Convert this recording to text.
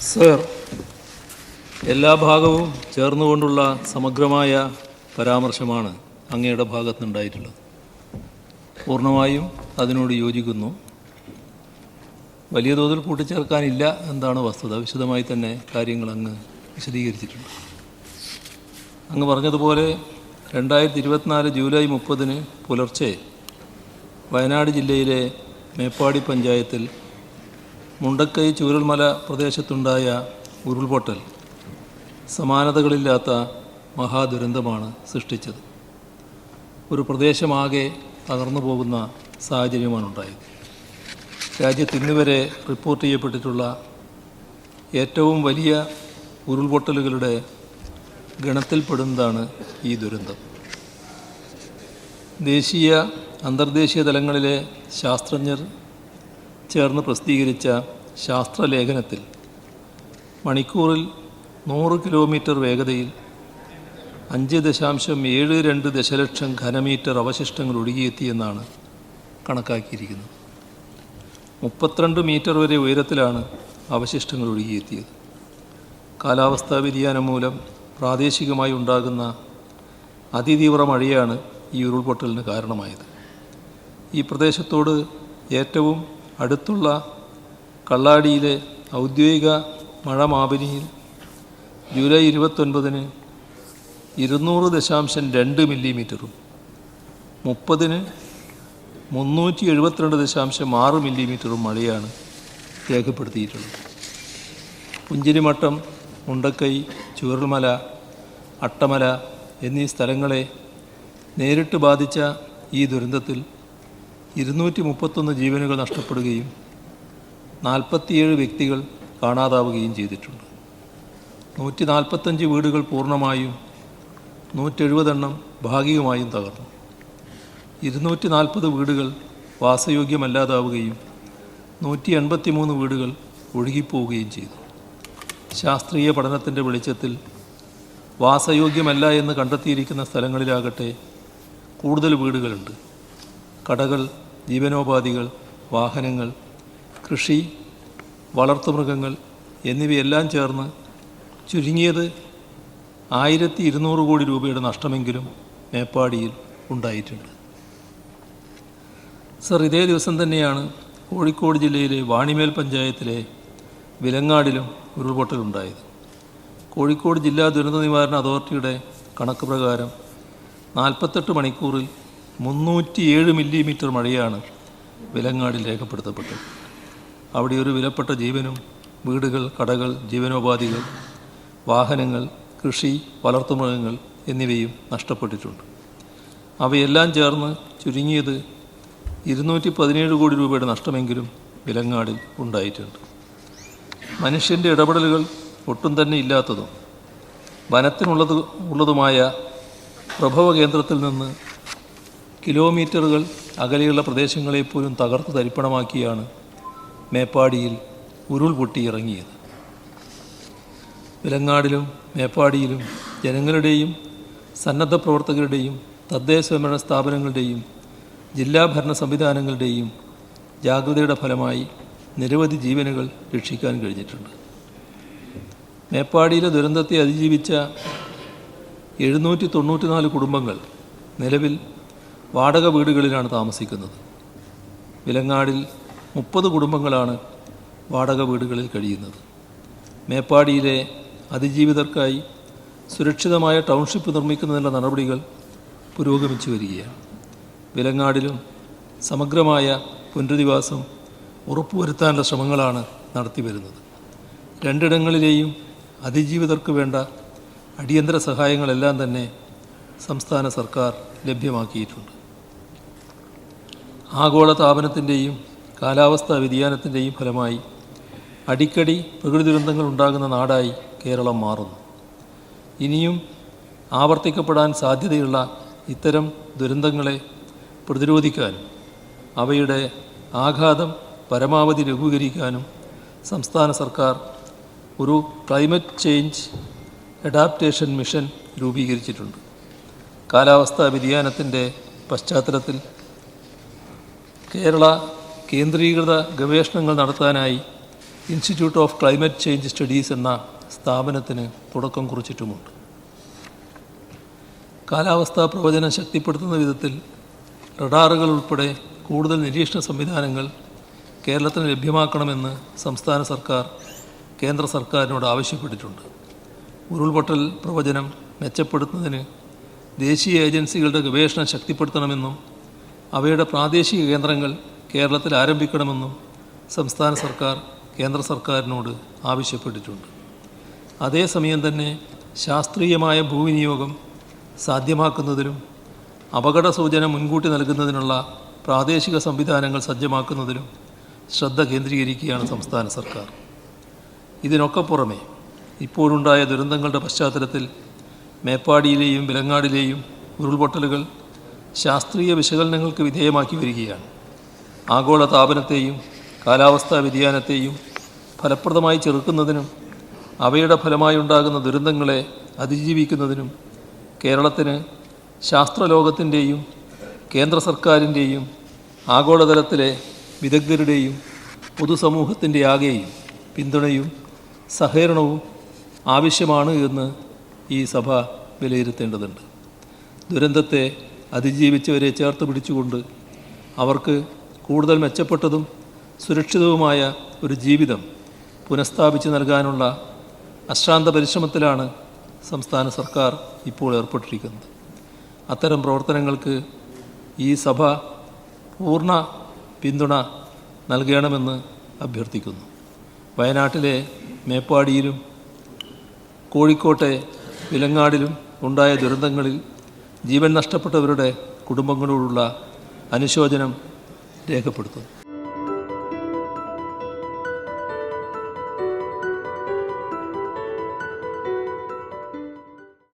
Sir, എല്ലാ ഭാഗവും ചേർന്നുകൊണ്ടുള്ള സമഗ്രമായ പരാമർശമാണ് അങ്ങയുടെ ഭാഗത്തുനിന്നുണ്ടായിട്ടുള്ളത്. പൂർണ്ണമായും അതിനോട് യോജിക്കുന്നു. വലിയ തോതിൽ കൂട്ടിച്ചേർക്കാനില്ല എന്നതാണ് വസ്തുത. വിശദമായി തന്നെ കാര്യങ്ങൾ അങ്ങ് വിശദീകരിച്ചിട്ടുണ്ട്. അങ്ങ് പറഞ്ഞതുപോലെ 2024 ജൂലൈ 30 പുലർച്ചെ വയനാട് ജില്ലയിലെ മേപ്പാടി പഞ്ചായത്തിൽ മുണ്ടക്കൈ ചൂരൽമല പ്രദേശത്തുണ്ടായ ഉരുൾപൊട്ടൽ സമാനതകളില്ലാത്ത മഹാദുരന്തമാണ് സൃഷ്ടിച്ചത്. ഒരു പ്രദേശമാകെ തകർന്നു പോകുന്ന സാഹചര്യമാണ് ഉണ്ടായത്. രാജ്യത്ത് ഇന്നുവരെ റിപ്പോർട്ട് ചെയ്യപ്പെട്ടിട്ടുള്ള ഏറ്റവും വലിയ ഉരുൾപൊട്ടലുകളുടെ ഗണത്തിൽപ്പെടുന്നതാണ് ഈ ദുരന്തം. ദേശീയ അന്തർദേശീയ തലങ്ങളിലെ ശാസ്ത്രജ്ഞർ ചേർന്ന് പ്രസിദ്ധീകരിച്ച ശാസ്ത്രലേഖനത്തിൽ മണിക്കൂറിൽ 100 കിലോമീറ്റർ വേഗതയിൽ 5.72 ദശലക്ഷം ഘനമീറ്റർ അവശിഷ്ടങ്ങൾ ഒഴുകിയെത്തിയെന്നാണ് കണക്കാക്കിയിരിക്കുന്നത്. 32 മീറ്റർ വരെ ഉയരത്തിലാണ് അവശിഷ്ടങ്ങൾ ഒഴുകിയെത്തിയത്. കാലാവസ്ഥാ വ്യതിയാനം മൂലം പ്രാദേശികമായി ഉണ്ടാകുന്ന അതിതീവ്ര മഴയാണ് ഈ ഉരുൾപൊട്ടലിന് കാരണമായത്. ഈ പ്രദേശത്തോട് ഏറ്റവും അടുത്തുള്ള കള്ളാടിയിലെ ഔദ്യോഗിക മഴമാപിനിയിൽ ജൂലൈ 29 200.2 മില്ലിമീറ്ററും 30 372.6 മില്ലിമീറ്ററും മഴയാണ് രേഖപ്പെടുത്തിയിട്ടുള്ളത്. പുഞ്ചിരിമട്ടം, മുണ്ടക്കൈ, ചൂരൽമല, അട്ടമല എന്നീ സ്ഥലങ്ങളെ നേരിട്ട് ബാധിച്ച ഈ ദുരന്തത്തിൽ 231 ജീവനുകൾ നഷ്ടപ്പെടുകയും 47 വ്യക്തികൾ കാണാതാവുകയും ചെയ്തിട്ടുണ്ട്. 145 വീടുകൾ പൂർണ്ണമായും 170 എണ്ണം ഭാഗികമായും തകർന്നു. 240 വീടുകൾ വാസയോഗ്യമല്ലാതാവുകയും 183 വീടുകൾ ഒഴുകിപ്പോവുകയും ചെയ്തു. ശാസ്ത്രീയ പഠനത്തിൻ്റെ വെളിച്ചത്തിൽ വാസയോഗ്യമല്ല എന്ന് കണ്ടെത്തിയിരിക്കുന്ന സ്ഥലങ്ങളിലാകട്ടെ കൂടുതൽ വീടുകളുണ്ട്. കടകൾ, ജീവനോപാധികൾ, വാഹനങ്ങൾ, കൃഷി, വളർത്തുമൃഗങ്ങൾ എന്നിവയെല്ലാം ചേർന്ന് ചുരുങ്ങിയത് 1200 കോടി രൂപയുടെ നഷ്ടമെങ്കിലും മേപ്പാടിയിൽ ഉണ്ടായിട്ടുണ്ട്. സർ, ഇതേ ദിവസം തന്നെയാണ് കോഴിക്കോട് ജില്ലയിലെ വാണിമേൽ പഞ്ചായത്തിലെ വിലങ്ങാടിലും ഉരുൾപൊട്ടലുണ്ടായത്. കോഴിക്കോട് ജില്ലാ ദുരന്ത നിവാരണ അതോറിറ്റിയുടെ കണക്ക് പ്രകാരം 48 മണിക്കൂറിൽ 307 മില്ലിമീറ്റർ മഴയാണ് വിലങ്ങാടിൽ രേഖപ്പെടുത്തപ്പെട്ടത്. അവിടെ ഒരു വിലപ്പെട്ട ജീവനും വീടുകൾ, കടകൾ, ജീവനോപാധികൾ, വാഹനങ്ങൾ, കൃഷി, വളർത്തുമൃഗങ്ങൾ എന്നിവയും നഷ്ടപ്പെട്ടിട്ടുണ്ട്. അവയെല്ലാം ചേർന്ന് ചുരുങ്ങിയത് 217 കോടി രൂപയുടെ നഷ്ടമെങ്കിലും വിലങ്ങാടിൽ ഉണ്ടായിട്ടുണ്ട്. മനുഷ്യൻ്റെ ഇടപെടലുകൾ ഒട്ടും തന്നെ ഇല്ലാത്തതും വനത്തിനുള്ളതുമായ പ്രഭവ കേന്ദ്രത്തിൽ നിന്ന് കിലോമീറ്ററുകൾ അകലെയുള്ള പ്രദേശങ്ങളെപ്പോലും തകർത്ത് തരിപ്പണമാക്കിയാണ് മേപ്പാടിയിൽ ഉരുൾപൊട്ടി ഇറങ്ങിയത്. വിലങ്ങാടിലും മേപ്പാടിയിലും ജനങ്ങളുടെയും സന്നദ്ധ പ്രവർത്തകരുടെയും തദ്ദേശ സ്വയംഭരണ സ്ഥാപനങ്ങളുടെയും ജില്ലാ ഭരണ സംവിധാനങ്ങളുടെയും ജാഗ്രതയുടെ ഫലമായി നിരവധി ജീവനുകൾ രക്ഷിക്കാൻ കഴിഞ്ഞിട്ടുണ്ട്. മേപ്പാടിയിലെ ദുരന്തത്തെ അതിജീവിച്ച 794 കുടുംബങ്ങൾ നിലവിൽ വാടക വീടുകളിലാണ് താമസിക്കുന്നത്. വിലങ്ങാടിൽ 30 കുടുംബങ്ങളാണ് വാടക വീടുകളിൽ കഴിയുന്നത്. മേപ്പാടിയിലെ അതിജീവിതർക്കായി സുരക്ഷിതമായ ടൗൺഷിപ്പ് നിർമ്മിക്കുന്നതിനുള്ള നടപടികൾ പുരോഗമിച്ചു വരികയാണ്. വിലങ്ങാടിലും സമഗ്രമായ പുനരധിവാസം ഉറപ്പുവരുത്താനുള്ള ശ്രമങ്ങളാണ് നടത്തിവരുന്നത്. രണ്ടിടങ്ങളിലെയും അതിജീവിതർക്ക് വേണ്ട അടിയന്തര സഹായങ്ങളെല്ലാം തന്നെ സംസ്ഥാന സർക്കാർ ലഭ്യമാക്കിയിട്ടുണ്ട്. ആഗോള താപനത്തിൻ്റെയും കാലാവസ്ഥാ വ്യതിയാനത്തിൻ്റെയും ഫലമായി അടിക്കടി പ്രകൃതി ദുരന്തങ്ങൾ ഉണ്ടാകുന്ന നാടായി കേരളം മാറുന്നു. ഇനിയും ആവർത്തിക്കപ്പെടാൻ സാധ്യതയുള്ള ഇത്തരം ദുരന്തങ്ങളെ പ്രതിരോധിക്കാനും അവയുടെ ആഘാതം പരമാവധി ലഘൂകരിക്കാനും സംസ്ഥാന സർക്കാർ ഒരു ക്ലൈമറ്റ് ചേഞ്ച് അഡാപ്റ്റേഷൻ മിഷൻ രൂപീകരിച്ചിട്ടുണ്ട്. കാലാവസ്ഥാ വ്യതിയാനത്തിൻ്റെ പശ്ചാത്തലത്തിൽ കേരള കേന്ദ്രീകൃത ഗവേഷണങ്ങൾ നടത്താനായി institute of climate change studies എന്ന സ്ഥാപനത്തിന് തുടക്കം കുറിച്ചിട്ടുമുണ്ട്. കാലാവസ്ഥാ പ്രവചനം ശക്തിപ്പെടുത്തുന്ന വിധത്തിൽ റഡാറുകൾ ഉൾപ്പെടെ കൂടുതൽ നിരീക്ഷണ സംവിധാനങ്ങൾ കേരളത്തിന് ലഭ്യമാക്കണമെന്ന് സംസ്ഥാന സർക്കാർ കേന്ദ്ര സർക്കാരിനോട് ആവശ്യപ്പെട്ടിട്ടുണ്ട്. ഉരുൾപൊട്ടൽ പ്രവചനം മെച്ചപ്പെടുത്തുന്നതിന് ദേശീയ ഏജൻസികളുടെ ഗവേഷണം ശക്തിപ്പെടുത്തണമെന്നും അവയുടെ പ്രാദേശിക കേന്ദ്രങ്ങൾ കേരളത്തിൽ ആരംഭിക്കണമെന്നും സംസ്ഥാന സർക്കാർ കേന്ദ്ര സർക്കാരിനോട് ആവശ്യപ്പെട്ടിട്ടുണ്ട്. അതേസമയം തന്നെ ശാസ്ത്രീയമായ ഭൂവിനിയോഗം സാധ്യമാക്കുന്നതിലും അപകട സൂചന മുൻകൂട്ടി നൽകുന്നതിനുള്ള പ്രാദേശിക സംവിധാനങ്ങൾ സജ്ജമാക്കുന്നതിലും ശ്രദ്ധ കേന്ദ്രീകരിക്കുകയാണ് സംസ്ഥാന സർക്കാർ. ഇതിനൊക്കെ പുറമെ ഇപ്പോഴുണ്ടായ ദുരന്തങ്ങളുടെ പശ്ചാത്തലത്തിൽ മേപ്പാടിയിലെയും വിലങ്ങാടിലെയും ഉരുൾപൊട്ടലുകൾ ശാസ്ത്രീയ വിശകലനങ്ങൾക്ക് വിധേയമാക്കി വരികയാണ്. ആഗോള താപനത്തെയും കാലാവസ്ഥാ വ്യതിയാനത്തെയും ഫലപ്രദമായി ചെറുക്കുന്നതിനും അവയുടെ ഫലമായി ഉണ്ടാകുന്ന ദുരന്തങ്ങളെ അതിജീവിക്കുന്നതിനും കേരളത്തിന് ശാസ്ത്രലോകത്തിൻ്റെയും കേന്ദ്ര സർക്കാരിൻ്റെയും ആഗോളതലത്തിലെ വിദഗ്ധരുടെയും പൊതുസമൂഹത്തിൻ്റെ ആകെയും പിന്തുണയും സഹകരണവും ആവശ്യമാണ് എന്ന് ഈ സഭ വിലയിരുത്തേണ്ടതുണ്ട്. ദുരന്തത്തെ അതിജീവിച്ചവരെ ചേർത്ത് പിടിച്ചുകൊണ്ട് അവർക്ക് കൂടുതൽ മെച്ചപ്പെട്ടതും സുരക്ഷിതവുമായ ഒരു ജീവിതം പുനഃസ്ഥാപിച്ച് നൽകാനുള്ള അശ്രാന്ത പരിശ്രമത്തിലാണ് സംസ്ഥാന സർക്കാർ ഇപ്പോൾ ഏർപ്പെട്ടിരിക്കുന്നത്. അത്തരം പ്രവർത്തനങ്ങൾക്ക് ഈ സഭ പൂർണ്ണ പിന്തുണ നൽകണമെന്ന് അഭ്യർത്ഥിക്കുന്നു. വയനാട്ടിലെ മേപ്പാടിയിലും കോഴിക്കോട്ടെ വിലങ്ങാടിലും ഉണ്ടായ ദുരന്തങ്ങളിൽ ജീവൻ നഷ്ടപ്പെട്ടവരുടെ കുടുംബങ്ങളോടുള്ള അനുശോചനം രേഖപ്പെടുത്തുന്നു.